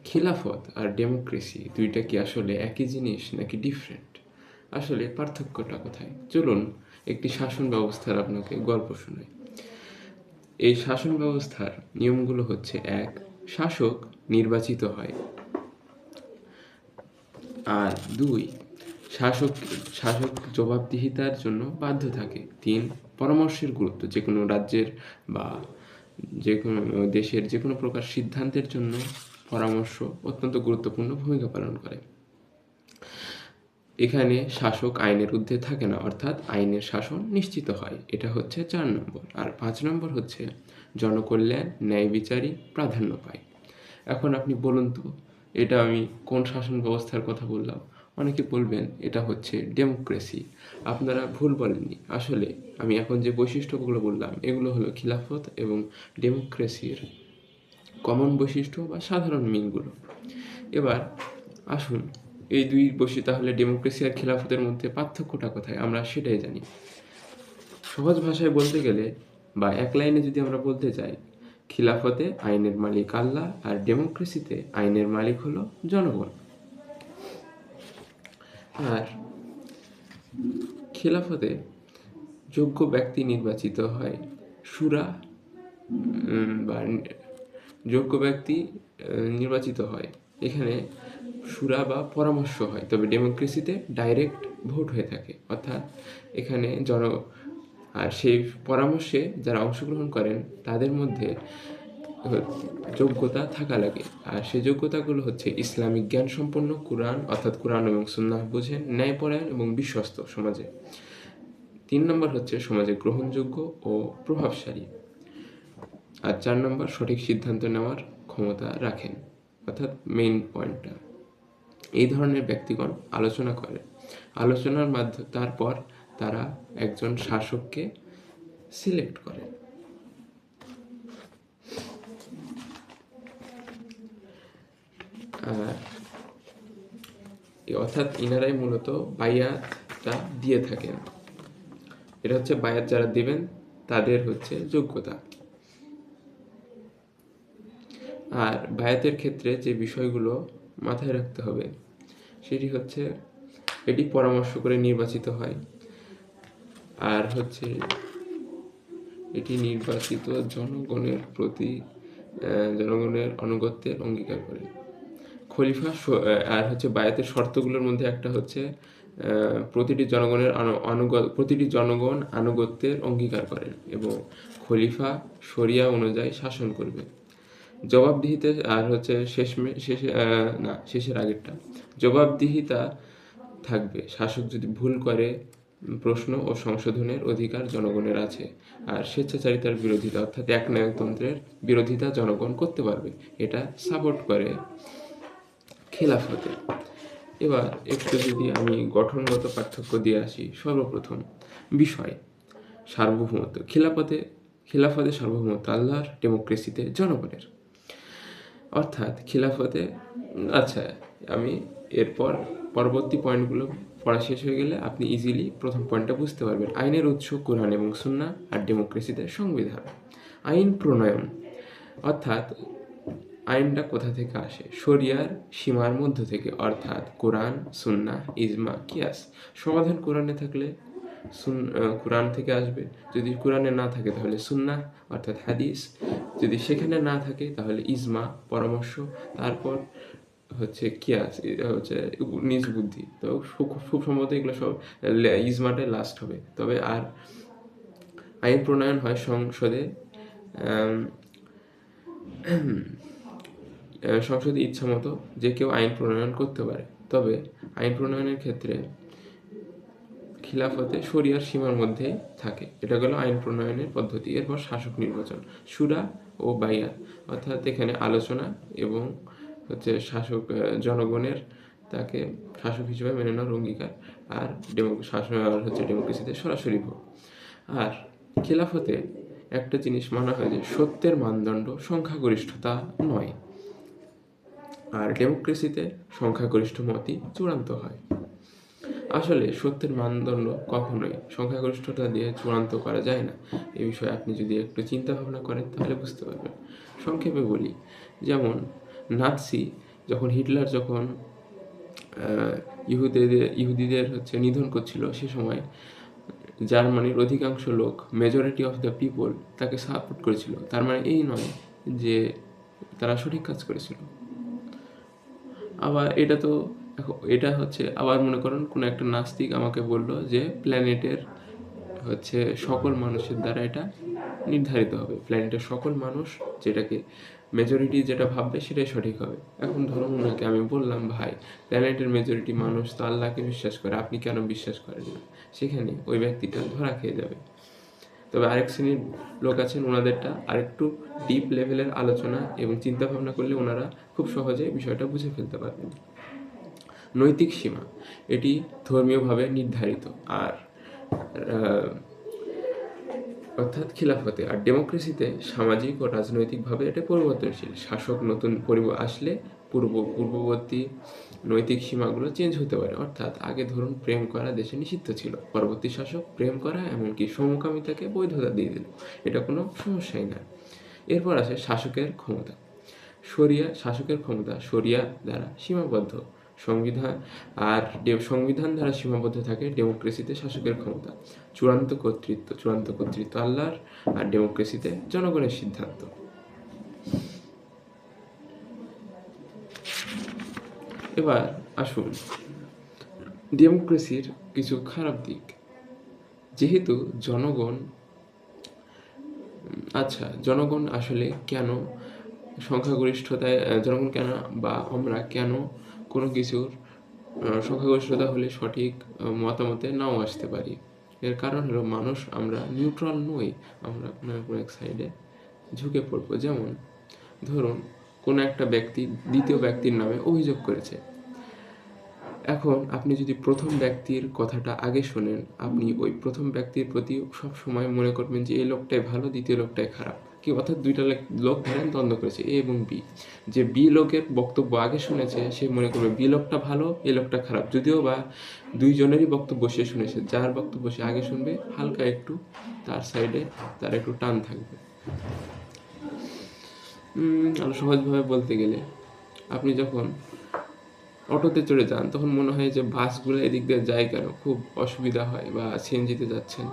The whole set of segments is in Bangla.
খিলাফত আর ডেমোক্রেসি দুইটা কি আসলে একই জিনিস নাকি ডিফারেন্ট? আসলে পার্থক্যটা কোথায়? চলুন একটি শাসন ব্যবস্থার আপনাকে গল্প শোনাই। এই শাসন ব্যবস্থার নিয়মগুলো হচ্ছে: ১. শাসক নির্বাচিত হয়। আর ২. শাসক শাসক জবাবদিহিতার জন্য বাধ্য থাকে। ৩. পরামর্শের গুরুত্ব, যে কোনো রাজ্যের বা যে কোনো দেশের যে কোনো প্রকার সিদ্ধান্তের জন্য পরামর্শ অত্যন্ত গুরুত্বপূর্ণ ভূমিকা পালন করে। এখানে শাসক আইনের ঊর্ধ্বে থাকে না, অর্থাৎ আইনের শাসন নিশ্চিত হয়। এটা হচ্ছে ৪ নম্বর। আর ৫ নম্বর হচ্ছে জনকল্যাণ, ন্যায় বিচারই প্রাধান্য পায়। এখন আপনি বলুন তো, এটা আমি কোন শাসন ব্যবস্থার কথা বললাম? অনেকে বলবেন এটা হচ্ছে ডেমোক্রেসি। আপনারা ভুল বলেননি। আসলে আমি এখন যে বৈশিষ্ট্যগুলো বললাম এগুলো হলো খিলাফত এবং ডেমোক্রেসির কমন বৈশিষ্ট্য বা সাধারণ মিলগুলো। এবার আসুন এই দুই তাহলে ডেমোক্রেসি আর খিলাফতের মধ্যে পার্থক্যটা কোথায় আমরা সেটাই জানি। সহজ ভাষায় বলতে গেলে বা এক লাইনে যদি আমরা বলতে চাই, খিলাফতে আইনের মালিক আল্লাহ আর ডেমোক্রেসিতে আইনের মালিক হলো জনগণ। আর খিলাফতে যোগ্য ব্যক্তি নির্বাচিত হয়, শুরা বা যোগ্য ব্যক্তি নির্বাচিত হয়। এখানে শুরা বা পরামর্শ হয়, তবে ডেমোক্রেসিতে ডাইরেক্ট ভোট হয়ে থাকে। অর্থাৎ এখানে আর সেই পরামর্শে যারা অংশগ্রহণ করেন তাদের মধ্যে যোগ্যতা থাকা লাগে। আর সেই যোগ্যতাগুলো হচ্ছে ইসলামিক জ্ঞান সম্পন্ন, অর্থাৎ কোরআন এবং সুন্নাহ বুঝেন, ন্যায়পরায়ণ এবং বিশ্বস্ত সমাজে। ৩ নম্বর হচ্ছে সমাজে গ্রহণযোগ্য ও প্রভাবশালী। আর ৪ নম্বর সঠিক সিদ্ধান্ত নেওয়ার ক্ষমতা রাখেন, অর্থাৎ মেইন পয়েন্টটা। এই ধরনের ব্যক্তিগণ আলোচনা করে, আলোচনার মাধ্যমে তারপর তারা একজন শাসককে সিলেক্ট করে। অর্থাৎ ইনারাই মূলত বায়াতটা দিয়ে থাকেন। এটা হচ্ছে বায়াত যারা দিবেন তাদের হচ্ছে যোগ্যতা। আর বায়াতের ক্ষেত্রে যে বিষয়গুলো মাথায় রাখতে হবে সেটি হচ্ছে এটি পরামর্শ করে নির্বাচিত হয়। আর হচ্ছে এটি নির্বাচিত জনগণের প্রতি জনগণের আনুগত্যের অঙ্গীকার করে। খলিফা আর হচ্ছে বায়াতের শর্তগুলোর মধ্যে একটা হচ্ছে প্রতিটি জনগণ আনুগত্যের অঙ্গীকার করেন এবং খলিফা শরিয়া অনুযায়ী শাসন করবে। জবাবদিহিতে আর হচ্ছে শেষের আগেরটা জবাবদিহিতা থাকবে। শাসক যদি ভুল করে প্রশ্ন ও সংশোধনের অধিকার জনগণের আছে। আর স্বেচ্ছাচারিতার বিরোধিতা, অর্থাৎ একনায়কতন্ত্রের বিরোধিতা জনগণ করতে পারবে, এটা সাপোর্ট করে খিলাফতে। এবার একটু যদি আমি গঠনগত পার্থক্য দিয়ে আসি। সর্বপ্রথম বিষয় সার্বভৌমত্ব। খিলাফতে সার্বভৌমত্ব আল্লাহর, ডেমোক্রেসিতে জনগণের। অর্থাৎ খিলাফতে আমি এরপর পরবর্তী পয়েন্টগুলো পড়া শেষ হয়ে গেলে আপনি ইজিলি প্রথম পয়েন্টটা বুঝতে পারবেন। আইনের উৎস কোরআন এবং সুন্নাহ, আর ডেমোক্রেসিতে সংবিধান। আইন প্রণয়ন, অর্থাৎ আইনটা কোথা থেকে আসে? শরিয়ার সীমার মধ্য থেকে, অর্থাৎ কোরআন, সুন্নাহ, ইজমা, কিয়াস। সমাধান কোরআনে থাকলে কোরআন থেকে আসবে, যদি কোরআনে না থাকে তাহলে সুন্নাহ অর্থাৎ হাদিস, যদি সেখানে না থাকে তাহলে ইজমা পরামর্শ, তারপর হচ্ছে কিয়াস হচ্ছে নিজ বুদ্ধি। তো খুব সম্ভবত এগুলো সব ইজমাটাই লাস্ট হবে। তবে আর আইন প্রণয়ন হয় সংসদে ইচ্ছা মতো যে কেউ আইন প্রণয়ন করতে পারে। তবে আইন প্রণয়নের ক্ষেত্রে খিলাফতে শরিয়ার সীমার মধ্যে থাকে। এটা গেল আইন প্রণয়নের পদ্ধতি। এরপর শাসক নির্বাচন, শুরা ও বায়াত, অর্থাৎ এখানে আলোচনা এবং হচ্ছে জনগণের তাকে শাসক হিসেবে মেনে নেওয়ার অঙ্গীকার। আর ডেমোক্রেসিতে সরাসরি ভোট। আর খিলাফতে একটা জিনিস মানা হয় যে সত্যের মানদণ্ড সংখ্যাগরিষ্ঠতা নয়, আর ডেমোক্রেসিতে সংখ্যাগরিষ্ঠ মতই চূড়ান্ত হয়। আসলে সত্যের মানদণ্ড কখনোই সংখ্যাগরিষ্ঠতা দিয়ে চূড়ান্ত করা যায় না। এ বিষয়ে আপনি যদি একটু চিন্তা ভাবনা করেন তাহলে বুঝতে পারবেন। সংক্ষেপে বলি, যেমন নাৎসি যখন হিটলার যখন ইহুদিদের নিধন করছিল, সে সময় জার্মানির অধিকাংশ লোক, মেজরিটি অফ দ্য পিপল, তাকে সাপোর্ট করেছিল। তার মানে এই নয় যে তারা সঠিক কাজ করেছিল। আবার এটা আবার মনে করেন কোনো একটা নাস্তিক আমাকে বলল যে প্ল্যানেটের সকল মানুষের দ্বারা এটা নির্ধারিত হবে, প্ল্যানেটের সকল মানুষ যেটাকে মেজরিটি যেটা ভাববে সেটাই সঠিক হবে। এখন ধরুন ওনাকে আমি বললাম, ভাই প্ল্যানেটের মেজরিটি মানুষ তো আল্লাহকে বিশ্বাস করে, আপনি কেন বিশ্বাস করেন না? সেখানে ওই ব্যক্তিটা ধরা খেয়ে যাবে। তবে আরেক শ্রেণীর লোক আছেন, ওনাদেরটা আরেকটু ডিপ লেভেলের আলোচনা এবং চিন্তা ভাবনা করলে ওনারা খুব সহজে বিষয়টা বুঝে ফেলতে পারবেন। নৈতিক সীমা, এটি ধর্মীয়ভাবে নির্ধারিত, আর অর্থাৎ খিলাফতে। আর ডেমোক্রেসিতে সামাজিক ও রাজনৈতিকভাবে এটা পরিবর্তনশীল। শাসক নতুন আসলে পূর্ববর্তী নৈতিক সীমাগুলো চেঞ্জ হতে পারে। অর্থাৎ আগে ধরুন প্রেম করা দেশে নিষিদ্ধ ছিল, পরবর্তী শাসক প্রেম করা এমনকি সমকামিতাকে বৈধতা দিয়ে দিল, এটা কোনো সমস্যাই না। এরপর আসে শাসকের ক্ষমতা। শাসকের ক্ষমতা শরিয়া দ্বারা সীমাবদ্ধ। সংবিধান দ্বারা সীমাবদ্ধ থাকে ডেমোক্রেসিতে শাসকের ক্ষমতা। চূড়ান্ত কর্তৃত্ব আল্লাহর, আর ডেমোক্রেসিতে জনগণের সিদ্ধান্ত। এবার আসুন ডেমোক্রেসির কিছু খারাপ দিক। যেহেতু জনগণ আসলে কেন সংখ্যাগরিষ্ঠতায়, জনগণ কেন বা আমরা কেন কোনো কিছুর সংখ্যাগরিষ্ঠতা হলে সঠিক মতামতে নাও আসতে পারি? এর কারণ হলো আমরা নিউট্রাল নই, আমরা কোনো এক সাইডে ঝুঁকে পড়বো। যেমন ধরুন কোনো একটা ব্যক্তি দ্বিতীয় ব্যক্তির নামে অভিযোগ করেছে। এখন আপনি যদি প্রথম ব্যক্তির কথাটা আগে শোনেন, আপনি ওই প্রথম ব্যক্তির প্রতি সবসময় মনে করবেন যে এই লোকটাই ভালো, দ্বিতীয় লোকটাই খারাপ। অর্থাৎ দুইটা লোক ধরেন দ্বন্দ্ব করেছে, এ এবং বি। যে বি লোকের বক্তব্য আগে শুনেছে সে মনে করবে বি লোকটা ভালো, এ লোকটা খারাপ, যদিও বা দুইজনেরই বক্তব্য সে শুনেছে। যার বক্তব্য সে আগে শুনবে হালকা একটু তার সাইডে তার একটু টান থাকবে। আরো সহজভাবে বলতে গেলে, আপনি যখন অটোতে চড়ে যান তখন মনে হয় যে বাসগুলো এদিক দিয়ে যায় কেন, খুব অসুবিধা হয়। বা সিএনজিতে যাচ্ছেন,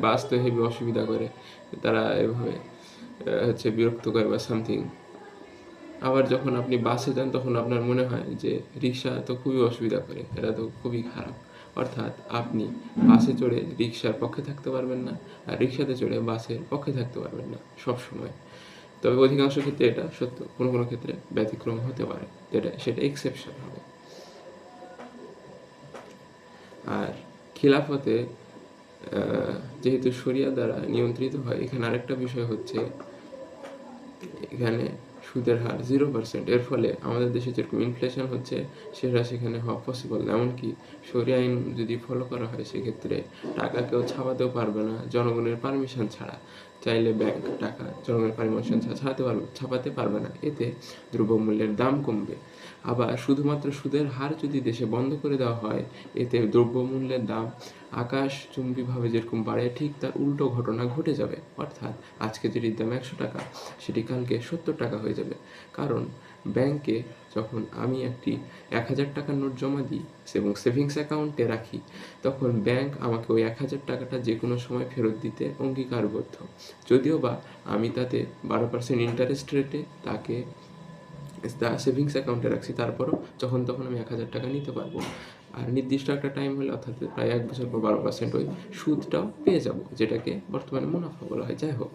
বাস তো হেভি অসুবিধা করে, তারা এভাবে বিরক্ত করে বা সামথিং। আবার যখন আপনি বাসে যান তখন আপনার মনে হয় যে রিক্সা তো খুবই অসুবিধা করে, এরা তো খুবই খারাপ। অর্থাৎ আপনি বাসে চড়ে রিক্সার পক্ষে থাকতে পারবেন না, আর রিক্সাতে চড়ে বাসের পক্ষে থাকতে পারবেন না সব সময়। তবে অধিকাংশ ক্ষেত্রে এটা সত্য, কোনো কোনো ক্ষেত্রে ব্যতিক্রম হতে পারে, সেটা এক্সেপশন হবে। আর খিলাফতে যেহেতু শরিয়া দ্বারা নিয়ন্ত্রিত হয়, এখানে আরেকটা বিষয় হচ্ছে, এখানে সুদের হার 0%। এর ফলে আমাদের দেশে যেরকম ইনফ্লেশন হচ্ছে সেটা সেখানে হওয়া পসিবল না। এমনকি শরিয়া আইন যদি ফলো করা হয় সেক্ষেত্রে টাকা কেউ ছাপাতেও পারবে না জনগণের পারমিশন ছাড়া। চাইলে ব্যাংক টাকা জনগণের পারমিশন ছাড়া ছাপাতে পারবে না। এতে দ্রব্যমূল্যের দাম কমবে। আবার শুধুমাত্র সুদের হার যদি দেশে বন্ধ করে দেওয়া হয়, এতে দ্রব্যমূল্যের দাম আকাশচুম্বীভাবে যেরকম বাড়ে, ঠিক তার উল্টো ঘটনা ঘটে যাবে। অর্থাৎ আজকে যেটির দাম 100 টাকা সেটি কালকে 70 টাকা হয়ে যাবে। কারণ ব্যাংকে যখন আমি একটি 1000 টাকার নোট জমা দিই এবং সেভিংস অ্যাকাউন্টে রাখি, তখন ব্যাংক আমাকে ওই 1000 টাকাটা যে কোনো সময় ফেরত দিতে অঙ্গীকারবদ্ধ। যদিও বা আমি তাতে 12% ইন্টারেস্ট রেটে তাকে সেভিংস অ্যাকাউন্টে রাখছি, তারপরও যখন তখন আমি 1000 টাকা নিতে পারবো। আর নির্দিষ্ট একটা টাইম হলে, অর্থাৎ প্রায় 1 বছর পর 12% ওই সুদটাও পেয়ে যাব, যেটাকে বর্তমানে মুনাফা বলা হয়। যাই হোক,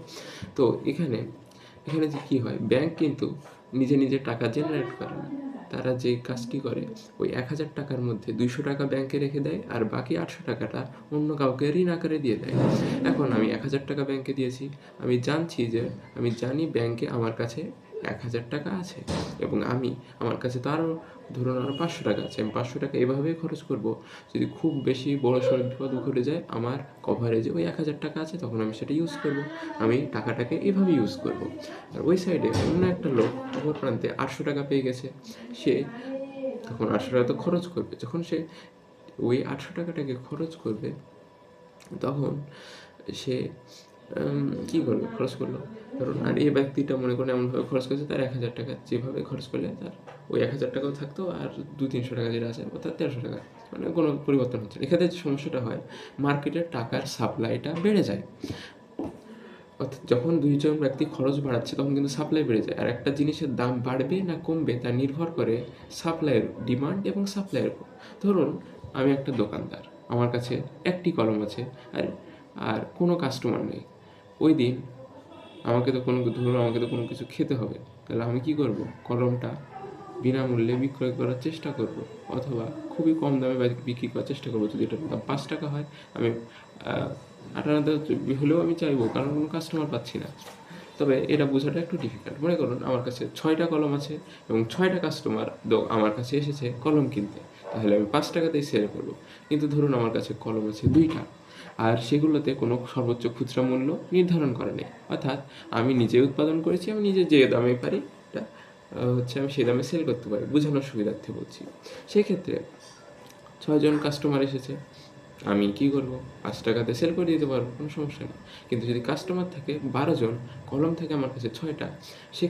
তো এখানে যে কী হয়, ব্যাংক কিন্তু নিজে টাকা জেনারেট করে না। তারা যে কাজটি করে, ওই 1000 টাকার মধ্যে 200 টাকা ব্যাংকে রেখে দেয়, আর বাকি 800 টাকাটা অন্য কাউকে ঋণ আকারে দিয়ে দেয়। এখন আমি 1000 টাকা ব্যাংকে দিয়েছি, আমি জানি ব্যাংকে আমার কাছে 1000 টাকা আছে, এবং আমার কাছে তো ধরুন আরও 500 টাকা আছে। আমি 500 টাকা এভাবেই খরচ করব। যদি খুব বেশি বড়সড় বিপদ ঘটে যায়, আমার কভারেজে ওই 1000 টাকা আছে, তখন আমি সেটা ইউজ করব। আমি টাকাটাকে এভাবে ইউজ করব। আর ওই সাইডে অন্য একটা লোক অপর প্রান্তে 800 টাকা পেয়ে গেছে, সে তখন 800 টাকা তো খরচ করবে। যখন সে ওই 800 টাকাটাকে খরচ করবে, তখন সে কী করবে? খরচ করলো। ধরুন আর এই ব্যক্তিটা মনে করুন এমনভাবে খরচ করেছে তার ১,০০০ টাকা যেভাবে খরচ করলে তার ওই ১,০০০ টাকাও থাকতো আর ২-৩০০ টাকা যেটা আছে অর্থাৎ ১,৩০০ টাকা। মানে কোনো পরিবর্তন হচ্ছে না। এক্ষেত্রে যে সমস্যাটা হয় মার্কেটে টাকার সাপ্লাইটা বেড়ে যায়। অর্থাৎ যখন ২ জন ব্যক্তি খরচ বাড়াচ্ছে তখন কিন্তু সাপ্লাই বেড়ে যায়। আর একটা জিনিসের দাম বাড়বে না কমবে তা নির্ভর করে সাপ্লাইয়ের ডিমান্ড এবং সাপ্লাইয়ের উপর। ধরুন আমি একটা দোকানদার। আমার কাছে একটি কলম আছে আর আর কোনো কাস্টমার নেই। ওই দিন আমাকে তো কোনো কিছু খেতে হবে। তাহলে আমি কি করব? কলমটা বিনামূল্যে বিক্রয় করার চেষ্টা করব অথবা খুবই কম দামে বিক্রি করার চেষ্টা করব। যদি এটার দাম ৳৫ হয় আমি আ ৳৫৮ হলেও আমি চাইবো কারণ কোনো কাস্টমার পাচ্ছি না। তবে এটা বোঝাটা একটু ডিফিকাল্ট। মনে করুন আমার কাছে ৬টা কলম আছে এবং ৬টা কাস্টমার আমার কাছে এসেছে কলম কিনতে। তাহলে আমি ৳৫ তেই সেল করব। কিন্তু ধরুন আমার কাছে কলম আছে ২টা আর সেগুলোতে কোনো সর্বোচ্চ খুচরা মূল্য নির্ধারণ করা নেই। অর্থাৎ আমি নিজে উৎপাদন করেছি, আমি নিজে যে দামে পারি এটা আমি সেই দামে সেল করতে পারি। বোঝানোর সুবিধার্থে বলছি। সেক্ষেত্রে ৬ জন কাস্টমার এসেছে। আমি কি করব? ৳৫ সেল করে দিতে পারবো, কোনো সমস্যা নেই। কিন্তু যদি কাস্টমার থাকে ১২ জন, কলম থাকে আমার কাছে ৬টা, সেক্ষেত্রে